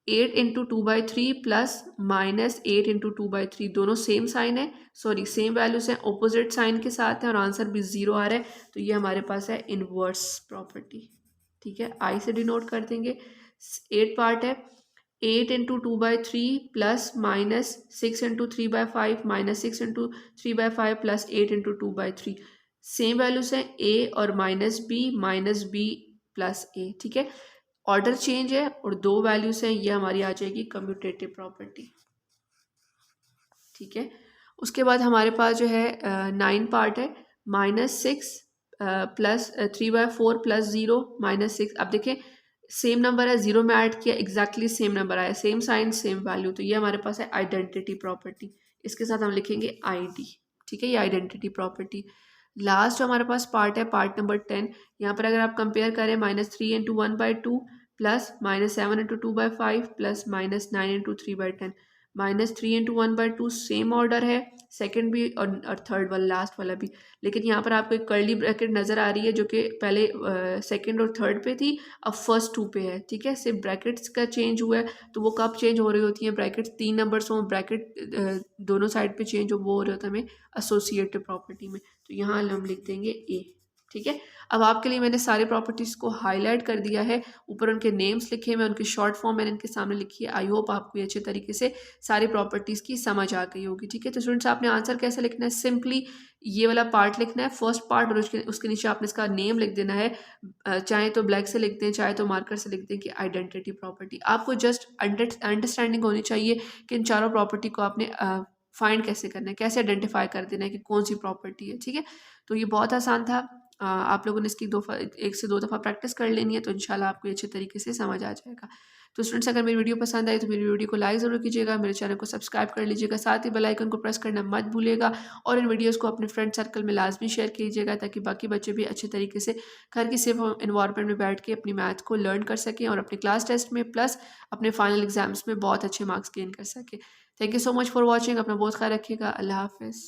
8 × 2/3 + -8 × 2/3, दोनों सेम साइन है, सॉरी सेम वैल्यूज हैं, ऑपोजिट साइन के साथ हैं और आंसर भी 0 आ रहा है, तो ये हमारे पास है इनवर्स प्रॉपर्टी। ठीक है, आई से डिनोट कर देंगे। 8 पार्ट है 8 × 2/3 + -6 × 3/5 -6 × 3/5 + 8 × 2/3, सेम वैल्यूज हैं a और -b प्लस ए। ठीक है, ऑर्डर चेंज है और दो वैल्यूज हैं, ये हमारी आ जाएगी कम्यूटेटिव प्रॉपर्टी। ठीक है, उसके बाद हमारे पास जो है 9 पार्ट है, -6 प्लस 3/4 प्लस 0 -6। अब देखें सेम नंबर है, 0 में ऐड किया एग्जैक्टली सेम नंबर आया, सेम साइन सेम वैल्यू, तो ये हमारे पास है आइडेंटिटी प्रॉपर्टी। इसके साथ हम लिखेंगे ID। ठीक है, ये आइडेंटिटी प्रॉपर्टी। लास्ट जो हमारे पास पार्ट है, पार्ट नंबर 10, यहाँ पर अगर आप कंपेयर करें -3 into 1/2 plus -7 into 2/5 plus -9 into 3/10, -3 into 1/2 same order है, सेकंड भी और थर्ड वाला लास्ट वाला भी, लेकिन यहाँ पर आपको एक कर्ली ब्रैकेट नज़र आ रही है जो कि पहले सेकंड और थर्ड पे थी, अब फर्स्ट टू पे है। ठीक है, सिर्फ ब्रैकेट्स का चेंज हुआ है, तो वो कब चेंज हो रही होती हैं, ब्रैकेट्स 3 नंबर्स हों, ब्रैकेट दोनों साइड पे चेंज हो, वो हो रहा होता है हमें एसोसिएटिव प्रॉपर्टी में, तो यहाँ हम लिख देंगे ए। ठीक है, अब आपके लिए मैंने सारी प्रॉपर्टीज़ को हाईलाइट कर दिया है, ऊपर उनके नेम्स लिखे हैं, मैं उनकी शॉर्ट फॉर्म मैंने इनके सामने लिखी है। आई होप आपको ये अच्छे तरीके से सारी प्रॉपर्टीज़ की समझ आ गई होगी। ठीक है, तो स्टूडेंट्स आपने आंसर कैसे लिखना है, सिंपली ये वाला पार्ट लिखना है, फर्स्ट पार्ट, और उसके नीचे आपने इसका नेम लिख देना है, चाहे तो ब्लैक से लिख दें, चाहे तो मार्कर से लिख दें कि आइडेंटिटी प्रॉपर्टी। आपको जस्ट अंडरस्टैंडिंग होनी चाहिए कि इन चारों प्रॉपर्टी को आपने फाइंड कैसे करना है, कैसे आइडेंटिफाई कर देना है कि कौन सी प्रॉपर्टी है। ठीक है, तो ये बहुत आसान था। आप लोगों ने इसकी एक से दो दफ़ा प्रैक्टिस कर लेनी है, तो इंशाल्लाह आपको अच्छे तरीके से समझ आ जाएगा। तो स्टूडेंट्स अगर मेरी वीडियो पसंद आई तो मेरी वीडियो को लाइक ज़रूर कीजिएगा, मेरे चैनल को सब्सक्राइब कर लीजिएगा, साथ ही बेल आइकन को प्रेस करना मत भूलिएगा, और इन वीडियोज़ को अपने फ्रेंड सर्कल में लाजमी शेयर कीजिएगा ताकि बाकी बच्चे भी अच्छे तरीके से घर की सेफ इन्वायरमेंट में बैठ के अपनी मैथ को लर्न कर सकें और अपने क्लास टेस्ट में प्लस अपने फाइनल एग्जाम्स में बहुत अच्छे मार्क्स गेन कर सकें। Thank you so much for watching. अपना बहुत ख्याल रखिएगा। अल्लाह हाफिज़।